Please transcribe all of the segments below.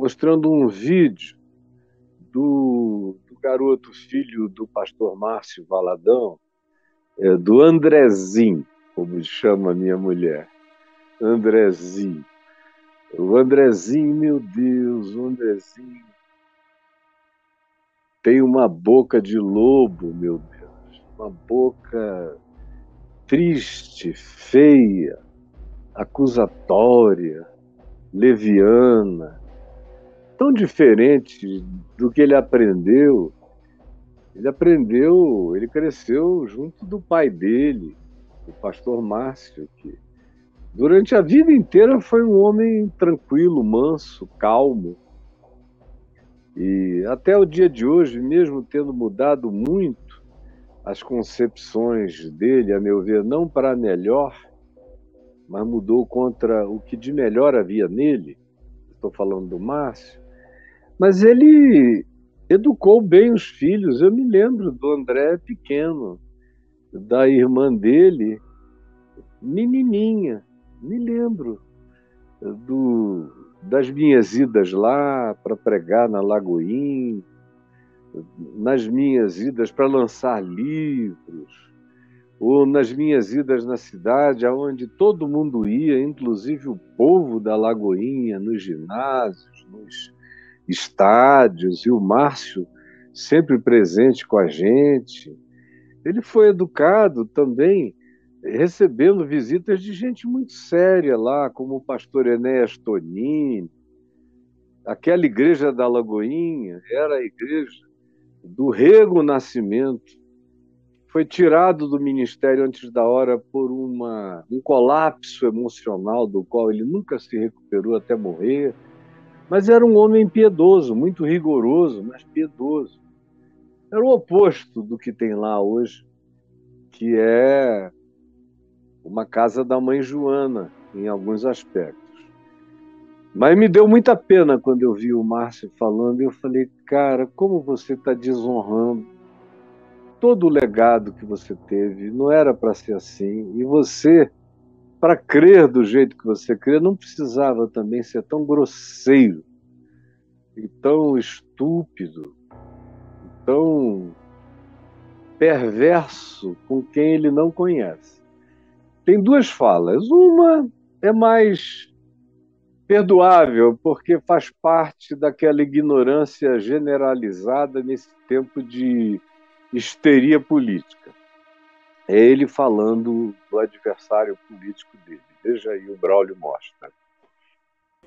mostrando um vídeo do garoto filho do pastor Márcio Valadão, do Andrezinho, como chama a minha mulher. Andrezinho. O Andrezinho, meu Deus, o Andrezinho tem uma boca de lobo, meu Deus. Uma boca triste, feia, acusatória, leviana, tão diferente do que ele aprendeu. Ele cresceu junto do pai dele, o pastor Márcio, que durante a vida inteira foi um homem tranquilo, manso, calmo. E até o dia de hoje, mesmo tendo mudado muito as concepções dele, a meu ver, não para melhor, mas mudou contra o que de melhor havia nele. Estou falando do Márcio. Mas ele educou bem os filhos. Eu me lembro do André pequeno, da irmã dele, menininha. Me lembro das minhas idas lá para pregar na Lagoinha, nas minhas idas para lançar livros, ou nas minhas idas na cidade, aonde todo mundo ia, inclusive o povo da Lagoinha, nos ginásios, nos estádios, e o Márcio sempre presente com a gente. Ele foi educado também, recebendo visitas de gente muito séria lá, como o pastor Enéas Tonini. Aquela igreja da Lagoinha era a igreja do Rego Nascimento. Foi tirado do ministério antes da hora por um colapso emocional do qual ele nunca se recuperou até morrer. Mas era um homem piedoso, muito rigoroso, mas piedoso. Era o oposto do que tem lá hoje, que é uma casa da mãe Joana, em alguns aspectos. Mas me deu muita pena quando eu vi o Márcio falando, e eu falei, cara, como você está desonrando todo o legado que você teve, não era para ser assim, e você, para crer do jeito que você crê, não precisava também ser tão grosseiro, e tão estúpido, tão perverso com quem ele não conhece. Tem duas falas. Uma é mais perdoável, porque faz parte daquela ignorância generalizada nesse tempo de histeria política. É ele falando do adversário político dele. Veja aí, o Braulio mostra.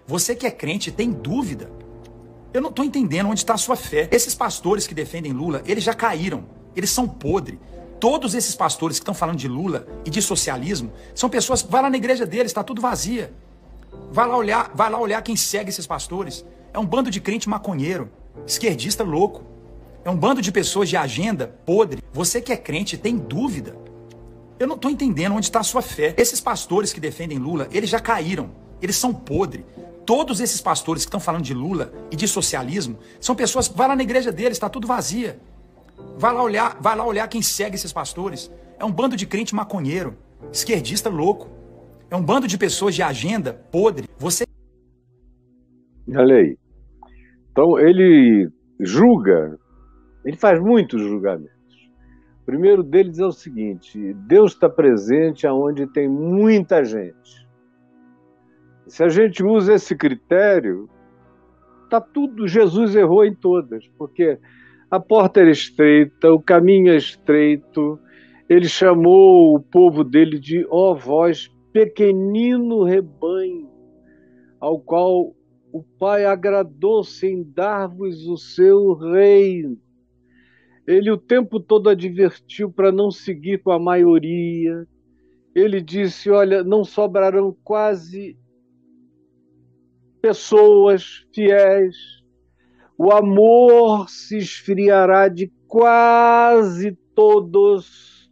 Você que é crente tem dúvida? Eu não estou entendendo onde está a sua fé. Esses pastores que defendem Lula, eles já caíram. Eles são podres. Todos esses pastores que estão falando de Lula e de socialismo são pessoas... Vai lá na igreja deles, está tudo vazia. Vai lá olhar quem segue esses pastores. É um bando de crente maconheiro, esquerdista louco. É um bando de pessoas de agenda podre. Você que é crente tem dúvida? Eu não estou entendendo onde está a sua fé. Esses pastores que defendem Lula, eles já caíram. Eles são podres. Todos esses pastores que estão falando de Lula e de socialismo são pessoas... Vai lá na igreja deles, está tudo vazia. Vai lá olhar quem segue esses pastores. É um bando de crente maconheiro, esquerdista louco. É um bando de pessoas de agenda podre. Você... Olha aí. Então, ele julga, ele faz muitos julgamentos. O primeiro deles é o seguinte: Deus está presente aonde tem muita gente. Se a gente usa esse critério, tá tudo, Jesus errou em todas, porque a porta era estreita, o caminho é estreito, ele chamou o povo dele de ó vós, pequenino rebanho, ao qual o Pai agradou-se em dar-vos o seu reino. Ele o tempo todo advertiu para não seguir com a maioria. Ele disse, olha, não sobrarão quase pessoas fiéis. O amor se esfriará de quase todos.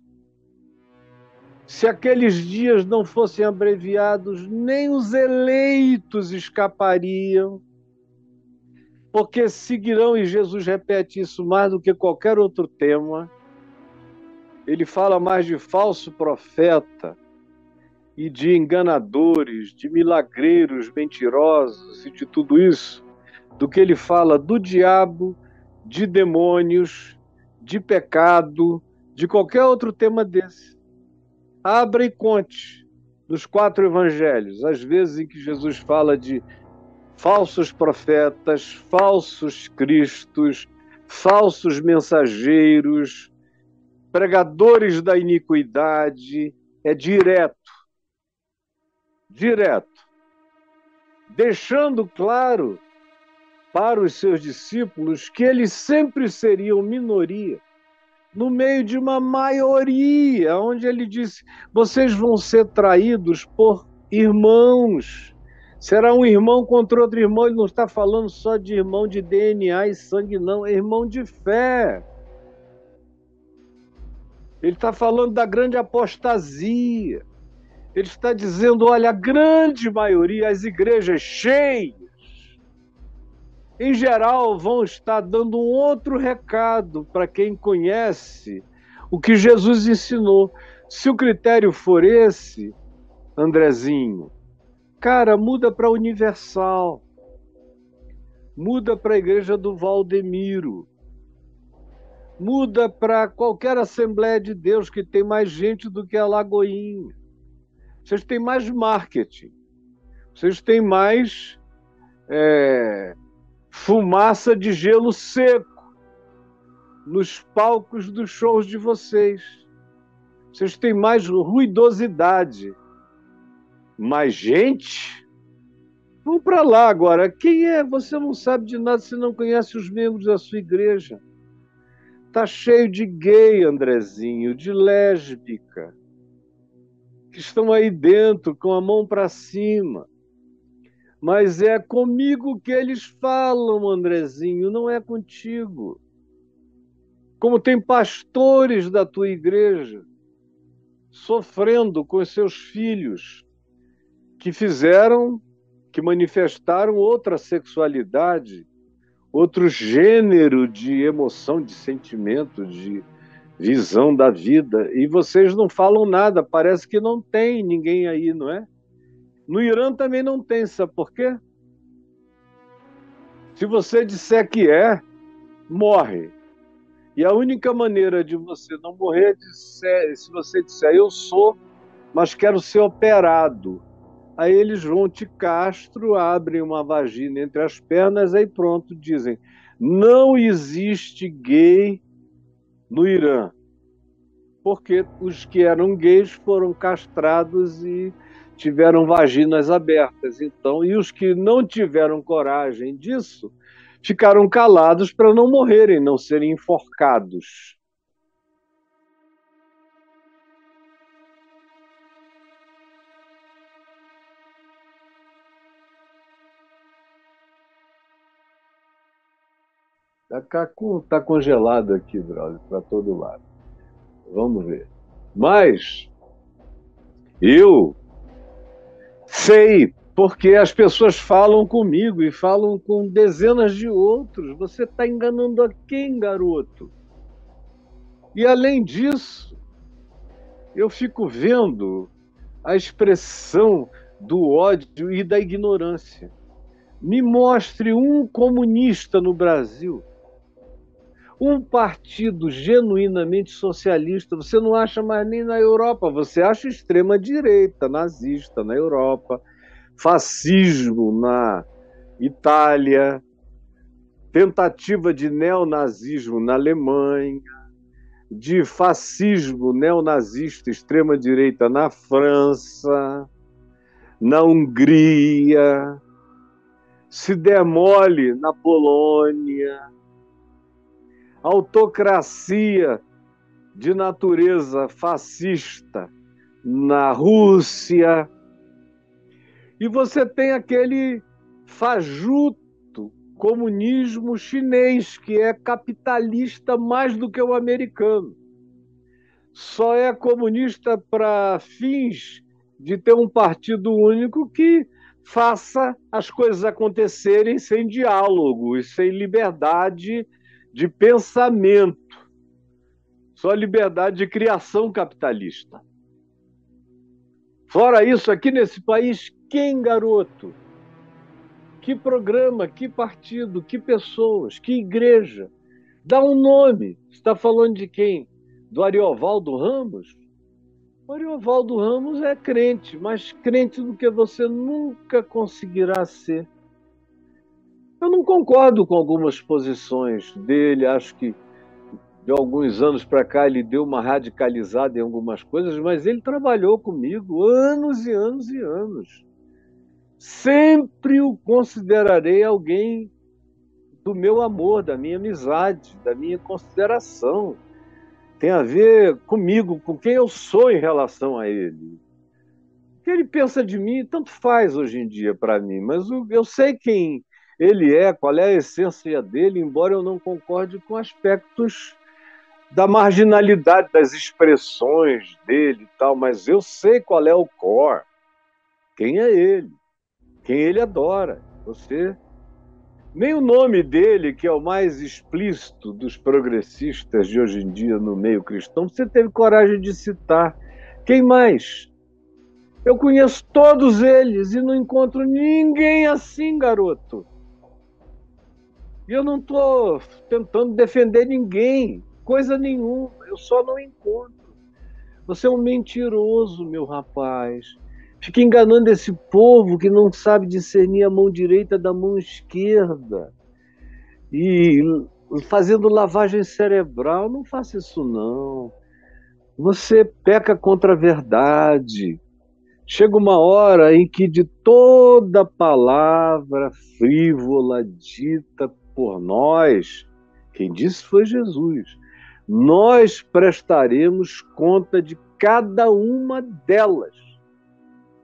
Se aqueles dias não fossem abreviados, nem os eleitos escapariam, porque seguirão, e Jesus repete isso mais do que qualquer outro tema. Ele fala mais de falso profeta e de enganadores, de milagreiros mentirosos e de tudo isso, do que ele fala do diabo, de demônios, de pecado, de qualquer outro tema desse. Abra e conte nos 4 evangelhos, as vezes em que Jesus fala de falsos profetas, falsos cristos, falsos mensageiros, pregadores da iniquidade. É direto, deixando claro para os seus discípulos que eles sempre seriam minoria no meio de uma maioria, onde ele disse: vocês vão ser traídos por irmãos. Será um irmão contra outro irmão. Ele não está falando só de irmão de DNA e sangue, não. É irmão de fé. Ele está falando da grande apostasia. Ele está dizendo: olha, a grande maioria, as igrejas cheias, em geral, vão estar dando um outro recado para quem conhece o que Jesus ensinou. Se o critério for esse, Andrezinho, cara, muda para Universal, muda para a igreja do Valdemiro, muda para qualquer Assembleia de Deus que tem mais gente do que a Lagoinha. Vocês têm mais marketing, vocês têm mais fumaça de gelo seco nos palcos dos shows de vocês. Vocês têm mais ruidosidade. Mais gente? Vamos para lá agora. Quem é? Você não sabe de nada, você não conhece os membros da sua igreja. Tá cheio de gay, Andrezinho, de lésbica, que estão aí dentro com a mão para cima. Mas é comigo que eles falam, Andrezinho, não é contigo. Como tem pastores da tua igreja sofrendo com seus filhos que manifestaram outra sexualidade, outro gênero de emoção, de sentimento, de visão da vida, e vocês não falam nada, parece que não tem ninguém aí, não é? No Irã também não tem, sabe por quê? Se você disser que morre. E a única maneira de você não morrer é se você disser: eu sou, mas quero ser operado. Aí eles vão te castro, abrem uma vagina entre as pernas, aí pronto, dizem: não existe gay no Irã. Porque os que eram gays foram castrados e tiveram vaginas abertas. Então, e os que não tiveram coragem disso ficaram calados para não morrerem, não serem enforcados. Está congelado aqui, brother, para todo lado. Vamos ver. Mas eu sei, porque as pessoas falam comigo e falam com dezenas de outros. Você está enganando a quem, garoto? E além disso, eu fico vendo a expressão do ódio e da ignorância. Me mostre um comunista no Brasil, um partido genuinamente socialista. Você não acha mais nem na Europa. Você acha extrema-direita, nazista na Europa, fascismo na Itália, tentativa de neonazismo na Alemanha, de fascismo neonazista, extrema-direita na França, na Hungria, se demole na Polônia, autocracia de natureza fascista na Rússia. E você tem aquele fajuto comunismo chinês, que é capitalista mais do que o americano. Só é comunista para fins de ter um partido único que faça as coisas acontecerem sem diálogo e sem liberdade de pensamento. Só liberdade de criação capitalista. Fora isso, aqui nesse país, quem, garoto? Que programa, que partido, que pessoas, que igreja? Dá um nome. Você está falando de quem? Do Ariovaldo Ramos? O Ariovaldo Ramos é crente, mas crente do que você nunca conseguirá ser. Eu não concordo com algumas posições dele, acho que de alguns anos para cá ele deu uma radicalizada em algumas coisas, mas ele trabalhou comigo anos e anos e anos. Sempre o considerarei alguém do meu amor, da minha amizade, da minha consideração. Tem a ver comigo, com quem eu sou em relação a ele. O que ele pensa de mim, tanto faz hoje em dia para mim, mas eu sei quem ele é, qual é a essência dele, embora eu não concorde com aspectos da marginalidade das expressões dele e tal, mas eu sei qual é o core, quem é ele, quem ele adora. Você nem o nome dele, que é o mais explícito dos progressistas de hoje em dia no meio cristão, você teve coragem de citar. Quem mais? Eu conheço todos eles e não encontro ninguém assim, garoto. E eu não estou tentando defender ninguém, coisa nenhuma, eu só não encontro. Você é um mentiroso, meu rapaz. Fica enganando esse povo que não sabe discernir a mão direita da mão esquerda. E fazendo lavagem cerebral, não faça isso não. Você peca contra a verdade. Chega uma hora em que de toda palavra frívola dita por nós, quem disse foi Jesus, nós prestaremos conta de cada uma delas.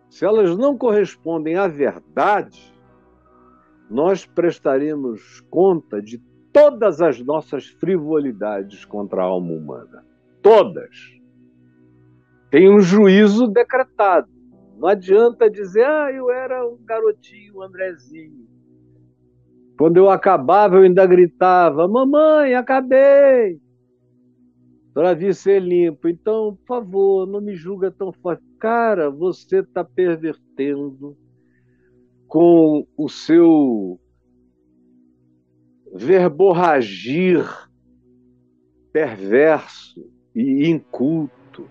Se elas não correspondem à verdade, nós prestaremos conta de todas as nossas frivolidades contra a alma humana. Todas. Tem um juízo decretado. Não adianta dizer, eu era um garotinho, um Andrezinho. Quando eu acabava, eu ainda gritava, mamãe, acabei, para vir ser limpo. Então, por favor, não me julga tão forte. Cara, você está pervertendo com o seu verborragir perverso e inculto.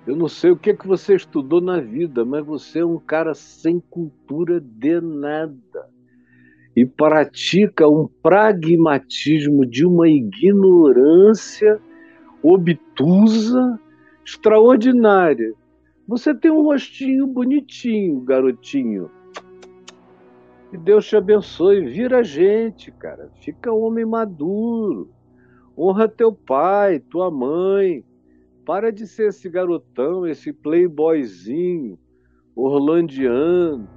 Eu não sei o que você estudou na vida, mas você é um cara sem cultura de nada. E pratica um pragmatismo de uma ignorância obtusa, extraordinária. Você tem um rostinho bonitinho, garotinho. E Deus te abençoe. Vira gente, cara. Fica homem maduro. Honra teu pai, tua mãe. Para de ser esse garotão, esse playboyzinho, orlandiano.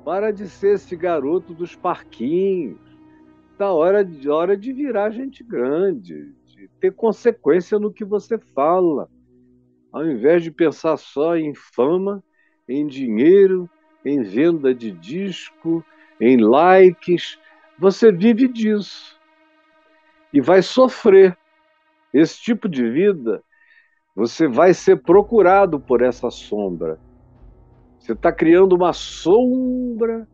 Para de ser esse garoto dos parquinhos. Tá hora de virar gente grande, de ter consequência no que você fala. Ao invés de pensar só em fama, em dinheiro, em venda de disco, em likes, você vive disso. E vai sofrer. Esse tipo de vida, você vai ser procurado por essa sombra. Você está criando uma sombra,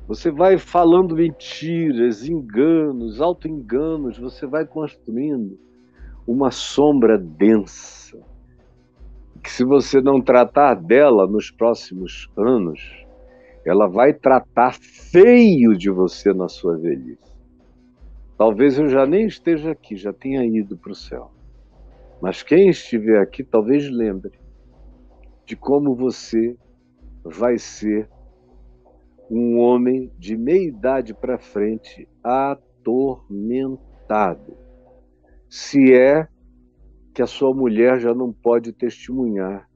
você vai falando mentiras, enganos, auto-enganos, você vai construindo uma sombra densa, que se você não tratar dela nos próximos anos, ela vai tratar feio de você na sua velhice. Talvez eu já nem esteja aqui, já tenha ido para o céu. Mas quem estiver aqui talvez lembre de como você vai ser um homem de meia idade para frente atormentado. Se é que a sua mulher já não pode testemunhar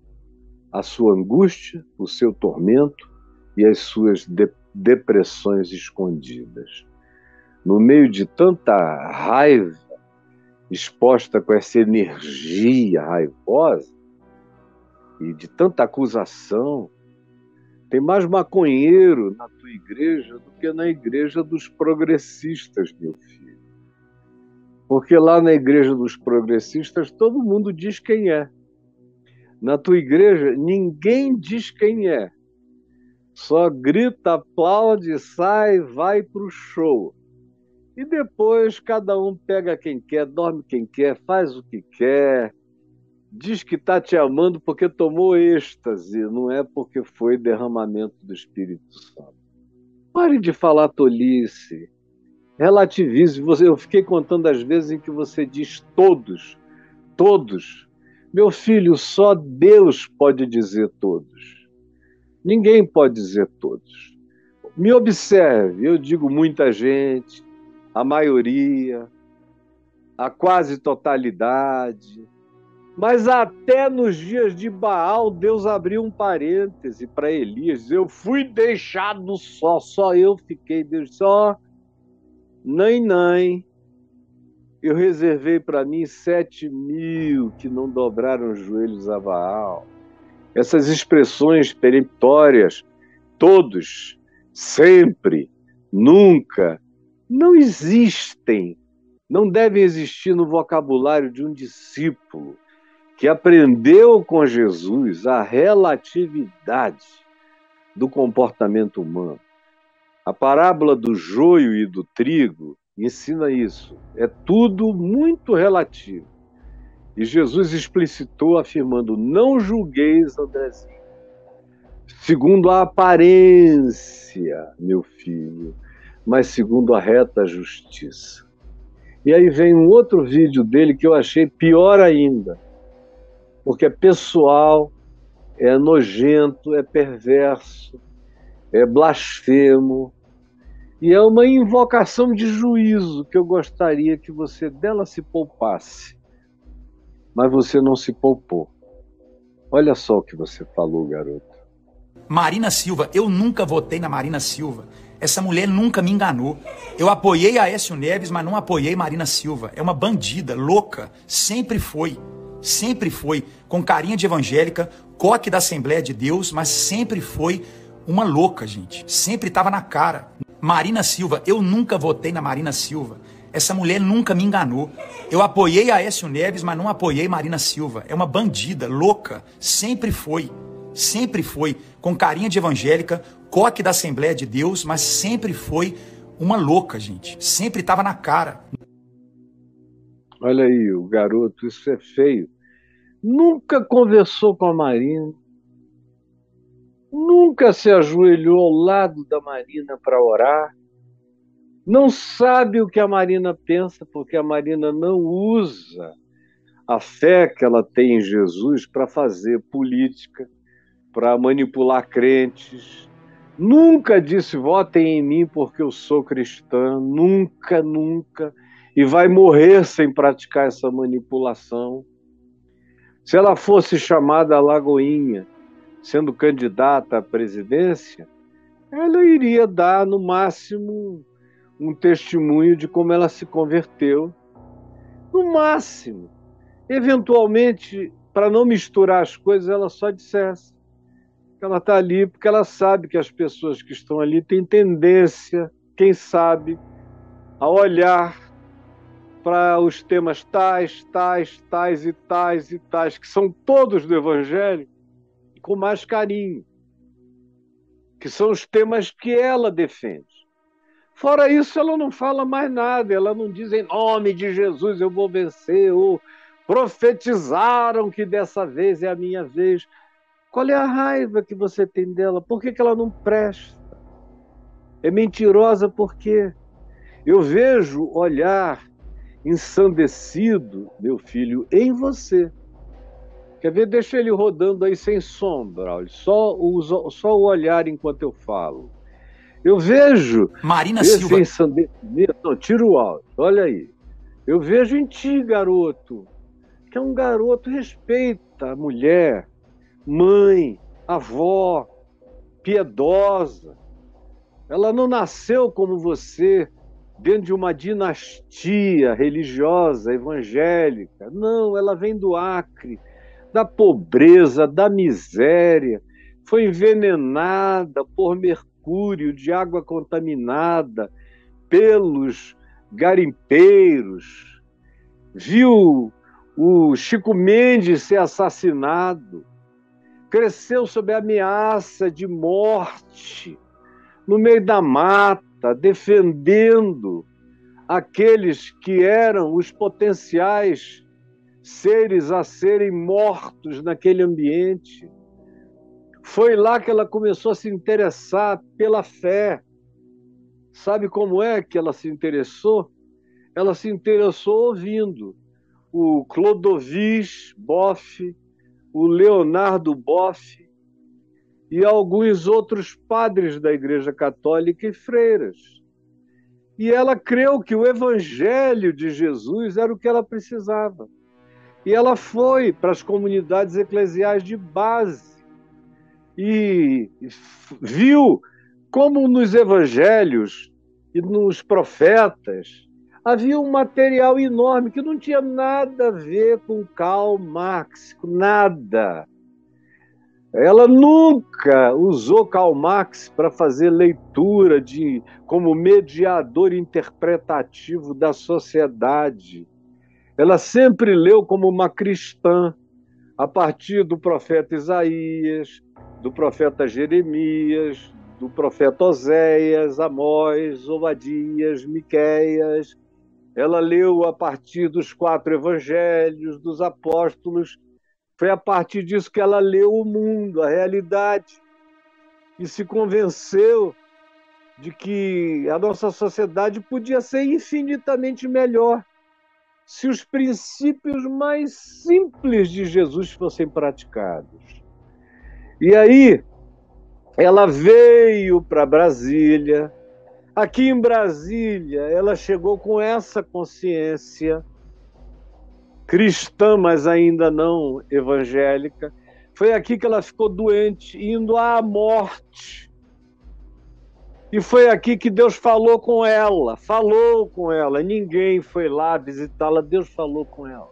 a sua angústia, o seu tormento e as suas depressões escondidas. No meio de tanta raiva, exposta com essa energia raivosa e de tanta acusação, tem mais maconheiro na tua igreja do que na igreja dos progressistas, meu filho. Porque lá na igreja dos progressistas todo mundo diz quem é. Na tua igreja ninguém diz quem é. Só grita, aplaude, sai, vai para o show. E depois cada um pega quem quer, dorme quem quer, faz o que quer, diz que está te amando porque tomou êxtase, não é porque foi derramamento do Espírito Santo. Pare de falar tolice, relativize. Eu fiquei contando as vezes em que você diz todos, todos. Meu filho, só Deus pode dizer todos. Ninguém pode dizer todos. Me observe, eu digo muita gente, a maioria, a quase totalidade. Mas até nos dias de Baal, Deus abriu um parêntese para Elias. Eu fui deixado só eu fiquei. Deus disse, nem. Eu reservei para mim 7.000 que não dobraram os joelhos a Baal. Essas expressões peremptórias, todos, sempre, nunca, não existem, não devem existir no vocabulário de um discípulo que aprendeu com Jesus a relatividade do comportamento humano. A parábola do joio e do trigo ensina isso. É tudo muito relativo. E Jesus explicitou afirmando, não julgueis, Andrezinho, segundo a aparência, meu filho, mas segundo a reta justiça. E aí vem um outro vídeo dele que eu achei pior ainda, porque é pessoal, é nojento, é perverso, é blasfemo, e é uma invocação de juízo que eu gostaria que você dela se poupasse. Mas você não se poupou. Olha só o que você falou, garoto. Marina Silva, eu nunca votei na Marina Silva. Essa mulher nunca me enganou. Eu apoiei a Aécio Neves, mas não apoiei Marina Silva. É uma bandida, louca. Sempre foi. Sempre foi. Com carinha de evangélica, coque da Assembleia de Deus, mas sempre foi uma louca, gente. Sempre estava na cara. Marina Silva, eu nunca votei na Marina Silva. Essa mulher nunca me enganou. Eu apoiei a Aécio Neves, mas não apoiei Marina Silva. É uma bandida, louca. Sempre foi. Sempre foi. Com carinha de evangélica, coque da Assembleia de Deus, mas sempre foi uma louca, gente. Sempre estava na cara. Olha aí, o garoto, isso é feio. Nunca conversou com a Marina. Nunca se ajoelhou ao lado da Marina para orar. Não sabe o que a Marina pensa, porque a Marina não usa a fé que ela tem em Jesus para fazer política, para manipular crentes. Nunca disse, votem em mim porque eu sou cristã. Nunca, nunca. E vai morrer sem praticar essa manipulação. Se ela fosse chamada Lagoinha, sendo candidata à presidência, ela iria dar, no máximo, um testemunho de como ela se converteu. No máximo. Eventualmente, para não misturar as coisas, ela só dissesse que ela está ali porque ela sabe que as pessoas que estão ali têm tendência, quem sabe, a olhar para os temas tais, que são todos do Evangelho, com mais carinho, que são os temas que ela defende. Fora isso, ela não fala mais nada, ela não diz em nome de Jesus eu vou vencer, ou profetizaram que dessa vez é a minha vez. Qual é a raiva que você tem dela? Por que ela não presta? É mentirosa por quê? Eu vejo olhar ensandecido, meu filho, em você. Quer ver? Deixa ele rodando aí sem sombra, só o olhar enquanto eu falo. Eu vejo Marina esse Silva. ensandecimento. Não, tira o áudio, olha aí. Eu vejo em ti, garoto, que é um garoto, respeita a mulher, mãe, avó, piedosa. Ela não nasceu como você, dentro de uma dinastia religiosa, evangélica. Não, ela vem do Acre, da pobreza, da miséria. Foi envenenada por mercúrio de água contaminada pelos garimpeiros. Viu o Chico Mendes ser assassinado. cresceu sob a ameaça de morte, no meio da mata, defendendo aqueles que eram os potenciais seres a serem mortos naquele ambiente. Foi lá que ela começou a se interessar pela fé. Sabe como é que ela se interessou? Ela se interessou ouvindo o Clodovis Boff, o Leonardo Boff e alguns outros padres da Igreja Católica e freiras. E ela creu que o Evangelho de Jesus era o que ela precisava. E ela foi para as comunidades eclesiais de base e viu como nos evangelhos e nos profetas havia um material enorme que não tinha nada a ver com Karl Marx, nada. Ela nunca usou Karl Marx para fazer leitura como mediador interpretativo da sociedade. Ela sempre leu como uma cristã, a partir do profeta Isaías, do profeta Jeremias, do profeta Oséias, Amós, Obadias, Miqueias. Ela leu a partir dos 4 evangelhos, dos apóstolos. Foi a partir disso que ela leu o mundo, a realidade, e se convenceu de que a nossa sociedade podia ser infinitamente melhor se os princípios mais simples de Jesus fossem praticados. E aí, ela veio para Brasília. Aqui em Brasília, ela chegou com essa consciência cristã, mas ainda não evangélica. Foi aqui que ela ficou doente, indo à morte. E foi aqui que Deus falou com ela. Ninguém foi lá visitá-la, Deus falou com ela.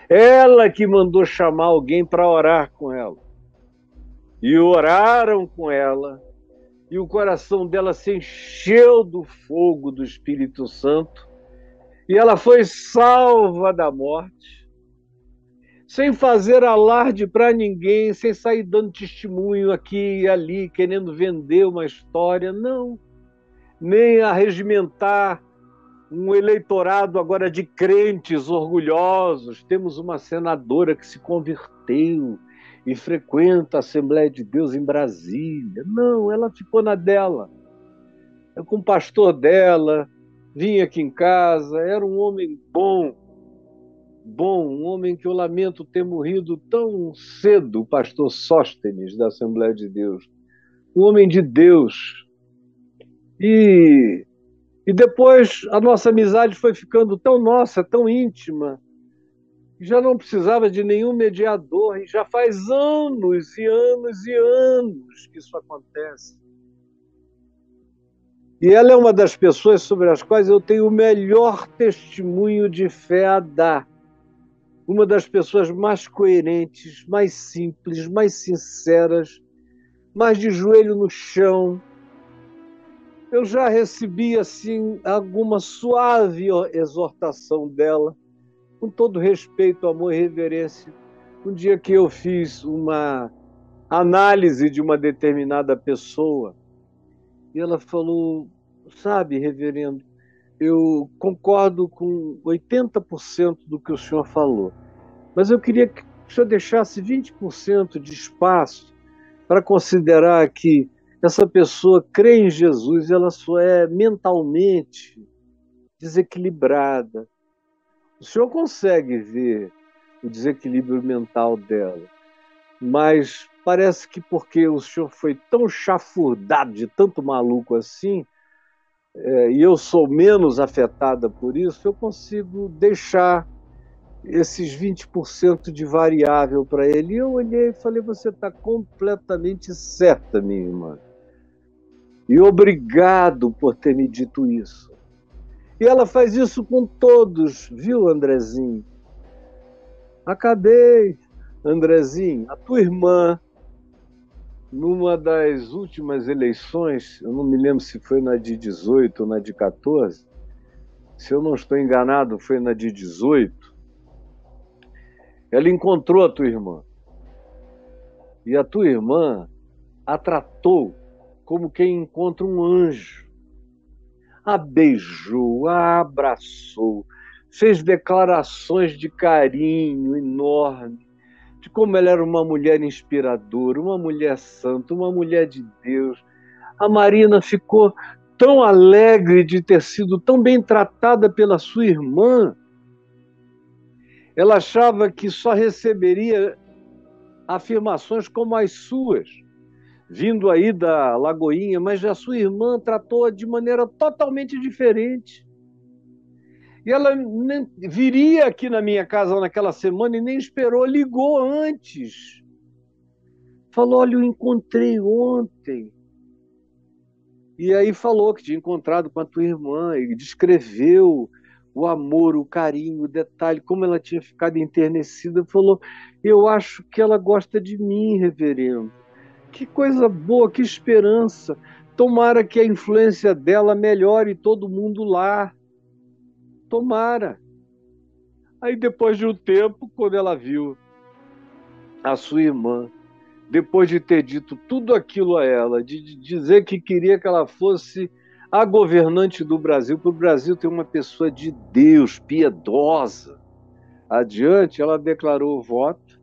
Ela que mandou chamar alguém para orar com ela. E oraram com ela, e o coração dela se encheu do fogo do Espírito Santo, e ela foi salva da morte, sem fazer alarde para ninguém, sem sair dando testemunho aqui e ali, querendo vender uma história, não. Nem arregimentar um eleitorado agora de crentes orgulhosos. Temos uma senadora que se converteu e frequenta a Assembleia de Deus em Brasília. Não, ela ficou na dela. Com o pastor dela, vinha aqui em casa, era um homem bom, um homem que eu lamento ter morrido tão cedo, o pastor Sóstenes, da Assembleia de Deus. Um homem de Deus. E depois a nossa amizade foi ficando tão nossa, tão íntima, que já não precisava de nenhum mediador, e já faz anos e anos e anos que isso acontece. E ela é uma das pessoas sobre as quais eu tenho o melhor testemunho de fé a dar. Uma das pessoas mais coerentes, mais simples, mais sinceras, mais de joelho no chão. Eu já recebi, assim, alguma suave exortação dela, com todo respeito, amor e reverência. Um dia que eu fiz uma análise de uma determinada pessoa, e ela falou, sabe, reverendo, eu concordo com 80% do que o senhor falou, mas eu queria que o senhor deixasse 20% de espaço para considerar que essa pessoa crê em Jesus, ela só é mentalmente desequilibrada. O senhor consegue ver o desequilíbrio mental dela, mas parece que porque o senhor foi tão chafurdado de tanto maluco assim, e eu sou menos afetada por isso, eu consigo deixar esses 20% de variável para ele. E eu olhei e falei, você está completamente certa, minha irmã. E obrigado por ter me dito isso. E ela faz isso com todos, viu, Andrezinho? Acabei, Andrezinho. A tua irmã, numa das últimas eleições, eu não me lembro se foi na de 18 ou na de 14, se eu não estou enganado, foi na de 18, ela encontrou a tua irmã. E a tua irmã a tratou como quem encontra um anjo. A beijou, a abraçou, fez declarações de carinho enorme, de como ela era uma mulher inspiradora, uma mulher santa, uma mulher de Deus. A Marina ficou tão alegre de ter sido tão bem tratada pela sua irmã. Ela achava que só receberia afirmações como as suas, vindo aí da Lagoinha, mas a sua irmã tratou-a de maneira totalmente diferente. E ela viria aqui na minha casa naquela semana e nem esperou, ligou antes. Falou, olha, eu encontrei ontem. E aí falou que tinha encontrado com a tua irmã e descreveu o amor, o carinho, o detalhe, como ela tinha ficado enternecida. Falou, eu acho que ela gosta de mim, reverendo. Que coisa boa, que esperança. Tomara que a influência dela melhore todo mundo lá. Tomara. Aí depois de um tempo, quando ela viu a sua irmã, depois de ter dito tudo aquilo a ela, de dizer que queria que ela fosse a governante do Brasil, para o Brasil ter uma pessoa de Deus, piedosa. Adiante, ela declarou o voto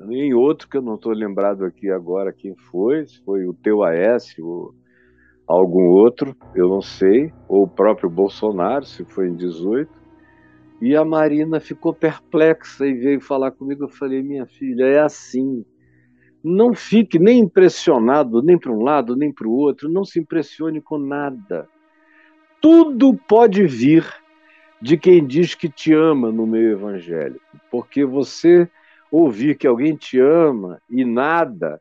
em outro, que eu não estou lembrado aqui agora quem foi, se foi o teu Aécio ou algum outro, eu não sei, ou o próprio Bolsonaro, se foi em 18. E a Marina ficou perplexa e veio falar comigo. Eu falei, minha filha, é assim. Não fique nem impressionado, nem para um lado, nem para o outro. Não se impressione com nada. Tudo pode vir de quem diz que te ama no meio evangélico. Porque você ouvir que alguém te ama e nada,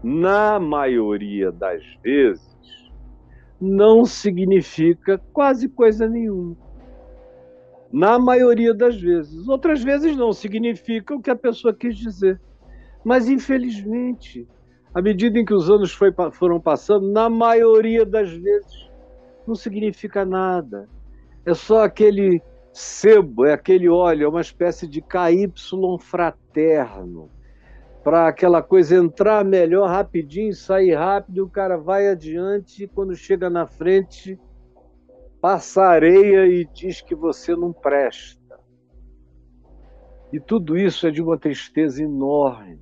na maioria das vezes, não significa quase coisa nenhuma. Na maioria das vezes. Outras vezes não significa o que a pessoa quis dizer. Mas, infelizmente, à medida em que os anos foram passando, na maioria das vezes, não significa nada. É só aquele sebo, é aquele óleo, é uma espécie de KY fraterno, para aquela coisa entrar melhor rapidinho, sair rápido, e o cara vai adiante, e quando chega na frente, passa areia e diz que você não presta. E tudo isso é de uma tristeza enorme.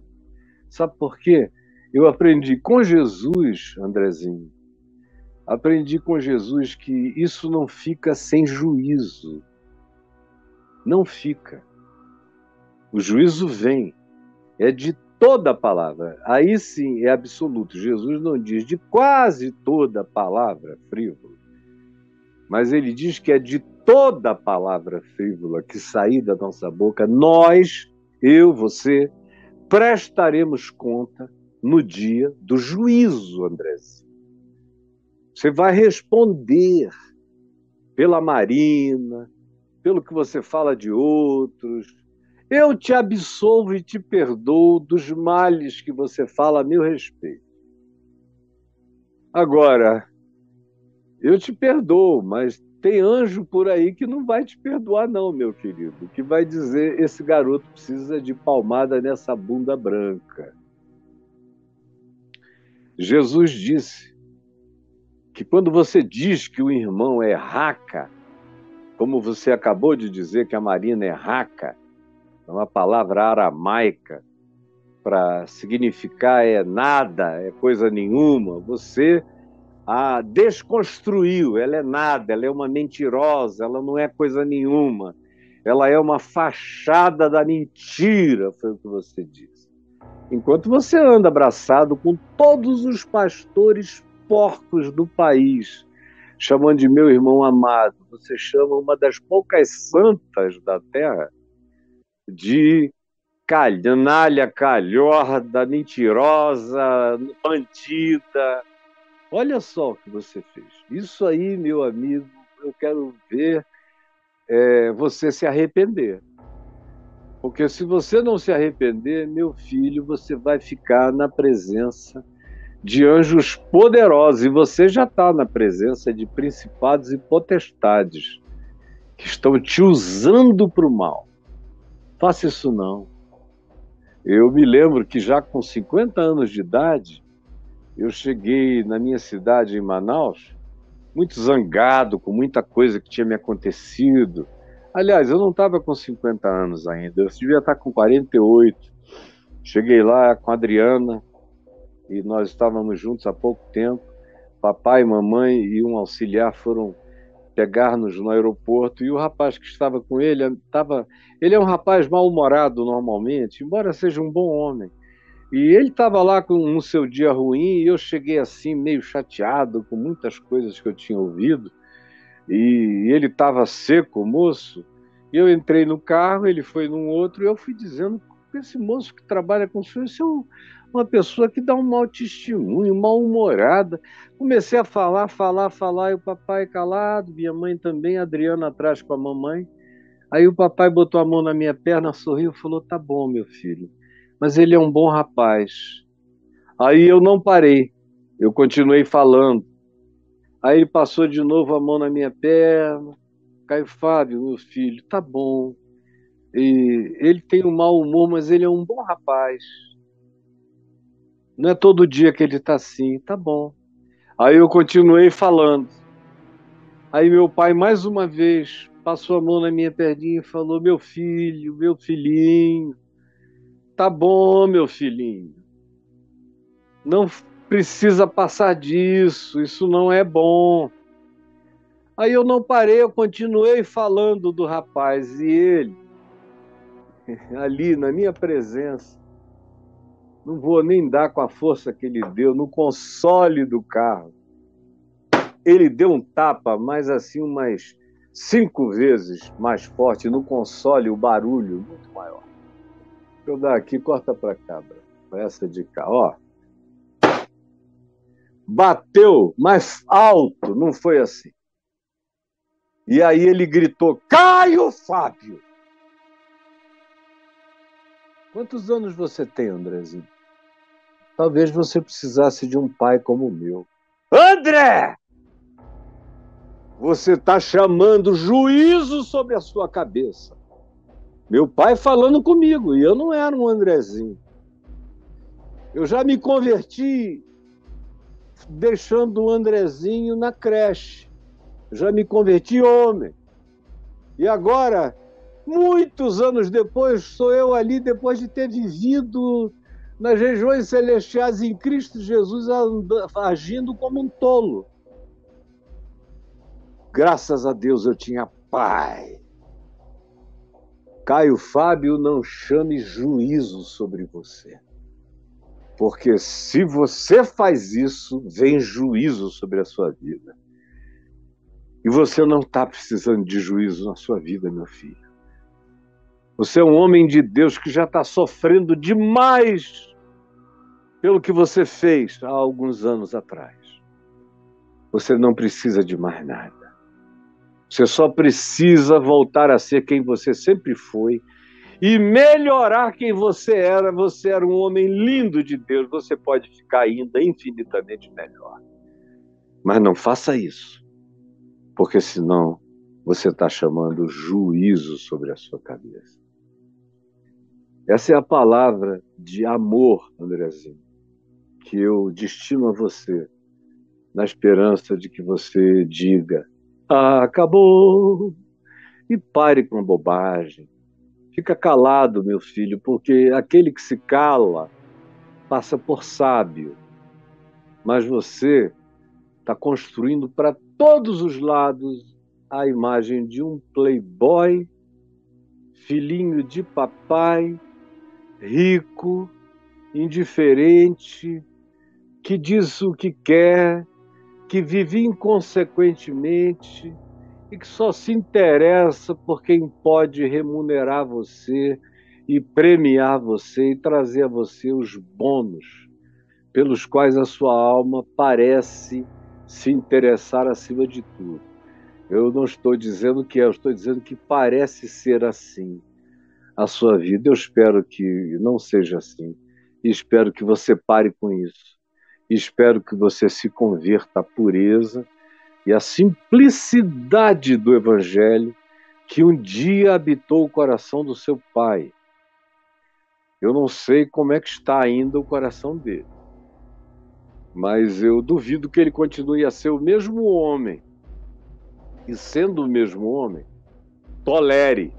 Sabe por quê? Eu aprendi com Jesus, Andrezinho, aprendi com Jesus que isso não fica sem juízo. Não fica. O juízo vem. É de toda a palavra. Aí sim é absoluto. Jesus não diz de quase toda a palavra frívola, mas ele diz que é de toda a palavra frívola que sair da nossa boca, nós, eu, você, prestaremos conta no dia do juízo, Andrés. Você vai responder pela Marina, pelo que você fala de outros. Eu te absolvo e te perdoo dos males que você fala a meu respeito. Agora, eu te perdoo, mas tem anjo por aí que não vai te perdoar não, meu querido, que vai dizer, esse garoto precisa de palmada nessa bunda branca. Jesus disse que quando você diz que o irmão é raca, como você acabou de dizer que a Marina é raca, é uma palavra aramaica para significar é nada, é coisa nenhuma, você a desconstruiu, ela é nada, ela é uma mentirosa, ela não é coisa nenhuma, ela é uma fachada da mentira, foi o que você disse. Enquanto você anda abraçado com todos os pastores porcos do país, chamando de meu irmão amado, você chama uma das poucas santas da terra de canalha, calhorda, mentirosa, bandida. Olha só o que você fez. Isso aí, meu amigo, eu quero ver você se arrepender. Porque se você não se arrepender, meu filho, você vai ficar na presença de anjos poderosos. E você já está na presença de principados e potestades que estão te usando para o mal. Faça isso não. Eu me lembro que já com 50 anos de idade, eu cheguei na minha cidade, em Manaus, muito zangado com muita coisa que tinha me acontecido. Aliás, eu não estava com 50 anos ainda, eu devia estar com 48. Cheguei lá com a Adriana e nós estávamos juntos há pouco tempo. Papai, mamãe e um auxiliar foram pegar-nos no aeroporto e o rapaz que estava com ele ele é um rapaz mal-humorado normalmente, embora seja um bom homem. E ele estava lá no seu dia ruim e eu cheguei assim meio chateado com muitas coisas que eu tinha ouvido e ele estava seco, moço. E eu entrei no carro, ele foi num outro e eu fui dizendo que esse moço que trabalha com o senhor, isso é uma pessoa que dá um mau testemunho, mal-humorada. Comecei a falar, e o papai calado, minha mãe também, a Adriana atrás com a mamãe. Aí o papai botou a mão na minha perna, sorriu e falou: tá bom, meu filho, mas ele é um bom rapaz. Aí eu não parei, eu continuei falando. Aí ele passou de novo a mão na minha perna. Caio Fábio, meu filho, tá bom. E ele tem um mau humor, mas ele é um bom rapaz. Não é todo dia que ele tá assim, tá bom. Aí eu continuei falando. Aí meu pai, mais uma vez, passou a mão na minha perninha e falou: meu filho, meu filhinho, tá bom, meu filhinho. Não precisa passar disso, isso não é bom. Aí eu não parei, eu continuei falando do rapaz e ele, ali na minha presença, não vou nem dar com a força que ele deu, no console do carro. Ele deu um tapa, mas assim umas 5 vezes mais forte no console, o barulho muito maior. Deixa eu dar aqui, corta para cá, essa de cá, ó. Bateu mais alto, não foi assim. E aí ele gritou: Caio Fábio! Quantos anos você tem, Andrezinho? Talvez você precisasse de um pai como o meu. André! Você está chamando juízo sobre a sua cabeça. Meu pai falando comigo, e eu não era um Andrezinho. Eu já me converti deixando o Andrezinho na creche. Eu já me converti homem. E agora, muitos anos depois, sou eu ali, depois de ter vivido nas regiões celestiais em Cristo Jesus, agindo como um tolo. Graças a Deus eu tinha pai. Caio Fábio, não chame juízo sobre você. Porque se você faz isso, vem juízo sobre a sua vida. E você não está precisando de juízo na sua vida, meu filho. Você é um homem de Deus que já está sofrendo demais pelo que você fez há alguns anos atrás. Você não precisa de mais nada. Você só precisa voltar a ser quem você sempre foi e melhorar quem você era. Você era um homem lindo de Deus. Você pode ficar ainda infinitamente melhor. Mas não faça isso, porque senão você está chamando juízo sobre a sua cabeça. Essa é a palavra de amor, Andrezinho, que eu destino a você, na esperança de que você diga: acabou, e pare com a bobagem. Fica calado, meu filho, porque aquele que se cala passa por sábio. Mas você está construindo para todos os lados a imagem de um playboy, filhinho de papai, rico, indiferente, que diz o que quer, que vive inconsequentemente e que só se interessa por quem pode remunerar você e premiar você e trazer a você os bônus pelos quais a sua alma parece se interessar acima de tudo. Eu não estou dizendo que é, eu estou dizendo que parece ser assim a sua vida. Eu espero que não seja assim. E espero que você pare com isso. E espero que você se converta à pureza e à simplicidade do Evangelho que um dia habitou o coração do seu pai. Eu não sei como é que está ainda o coração dele, mas eu duvido que ele continue a ser o mesmo homem. E sendo o mesmo homem, tolere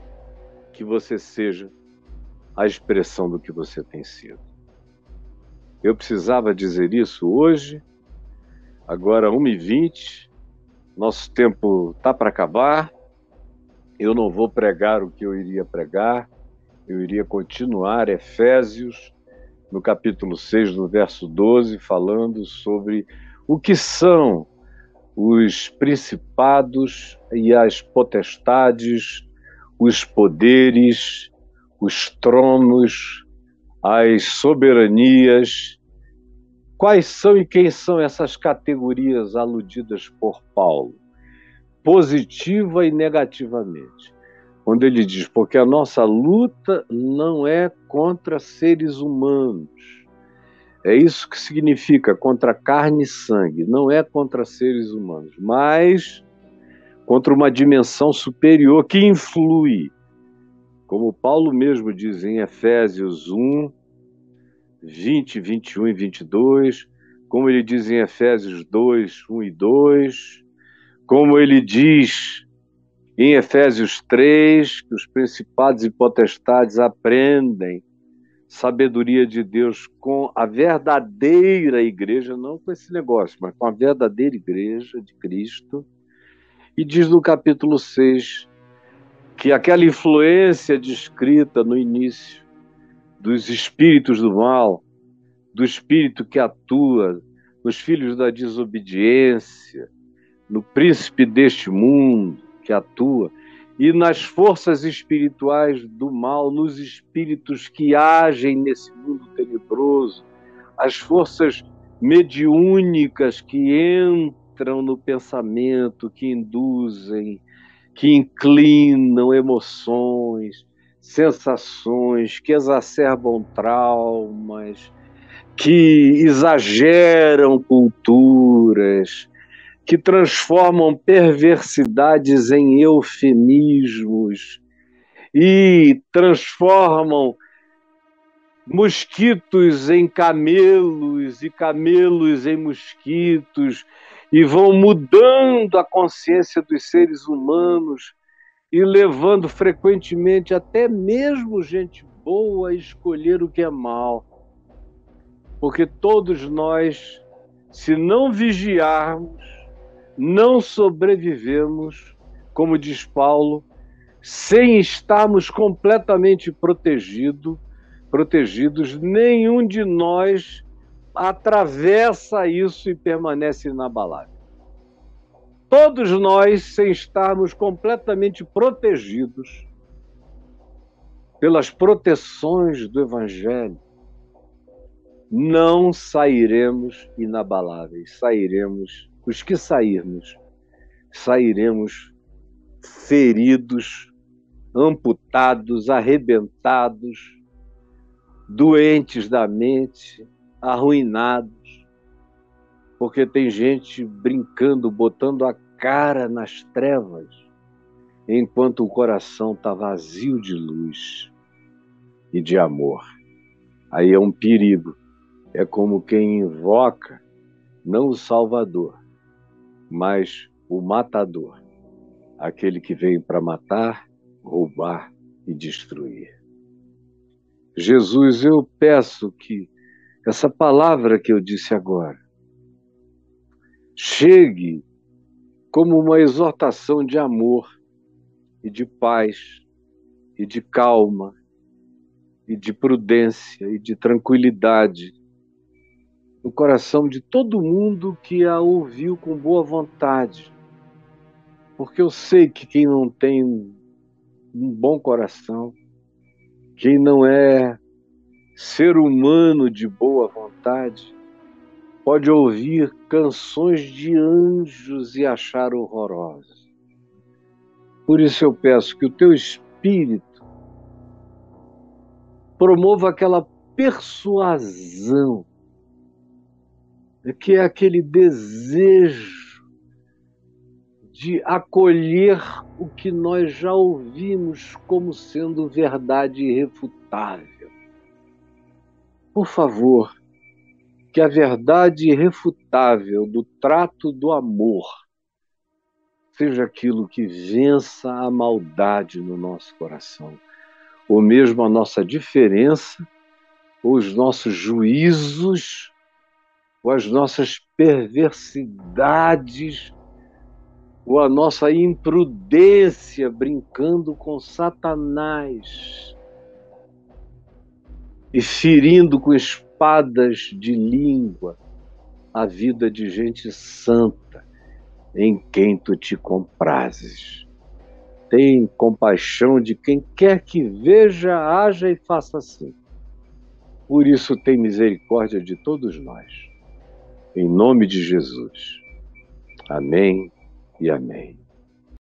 que você seja a expressão do que você tem sido. Eu precisava dizer isso hoje, agora 1h20, nosso tempo está para acabar. Eu não vou pregar o que eu iria pregar, eu iria continuar Efésios, no capítulo 6, no verso 12, falando sobre o que são os principados e as potestades, os poderes, os tronos, as soberanias. Quais são e quem são essas categorias aludidas por Paulo? Positiva e negativamente. Quando ele diz, porque a nossa luta não é contra seres humanos. É isso que significa contra carne e sangue, não é contra seres humanos, mas contra uma dimensão superior que influi. Como Paulo mesmo diz em Efésios 1, 20, 21 e 22, como ele diz em Efésios 2, 1 e 2, como ele diz em Efésios 3, que os principados e potestades aprendem sabedoria de Deus com a verdadeira igreja, não com esse negócio, mas com a verdadeira igreja de Cristo. E diz no capítulo 6 que aquela influência descrita no início dos espíritos do mal, do espírito que atua nos filhos da desobediência, no príncipe deste mundo que atua, e nas forças espirituais do mal, nos espíritos que agem nesse mundo tenebroso, as forças mediúnicas que entram no pensamento, que induzem, que inclinam emoções, sensações, que exacerbam traumas, que exageram culturas, que transformam perversidades em eufemismos e transformam mosquitos em camelos e camelos em mosquitos e vão mudando a consciência dos seres humanos e levando frequentemente até mesmo gente boa a escolher o que é mal. Porque todos nós, se não vigiarmos, não sobrevivemos, como diz Paulo, sem estarmos completamente protegidos, nenhum de nós atravessa isso e permanece inabalável. Todos nós, sem estarmos completamente protegidos pelas proteções do Evangelho, não sairemos inabaláveis, os que sairmos feridos, amputados, arrebentados, doentes da mente, arruinados, porque tem gente brincando, botando a cara nas trevas, enquanto o coração está vazio de luz e de amor. Aí é um perigo. É como quem invoca não o Salvador, mas o matador, aquele que veio para matar, roubar e destruir. Jesus, eu peço que essa palavra que eu disse agora chegue como uma exortação de amor e de paz e de calma e de prudência e de tranquilidade no coração de todo mundo que a ouviu com boa vontade. Porque eu sei que quem não tem um bom coração, quem não é ser humano de boa vontade, pode ouvir canções de anjos e achar horrorosas. Por isso eu peço que o teu Espírito promova aquela persuasão, que é aquele desejo de acolher o que nós já ouvimos como sendo verdade irrefutável. por favor, que a verdade irrefutável do trato do amor seja aquilo que vença a maldade no nosso coração, ou mesmo a nossa diferença, ou os nossos juízos, ou as nossas perversidades, ou a nossa imprudência brincando com Satanás e ferindo com espadas de língua a vida de gente santa em quem tu te comprazes. Tem compaixão de quem quer que veja, haja e faça assim. Por isso tem misericórdia de todos nós. Em nome de Jesus. Amém e amém.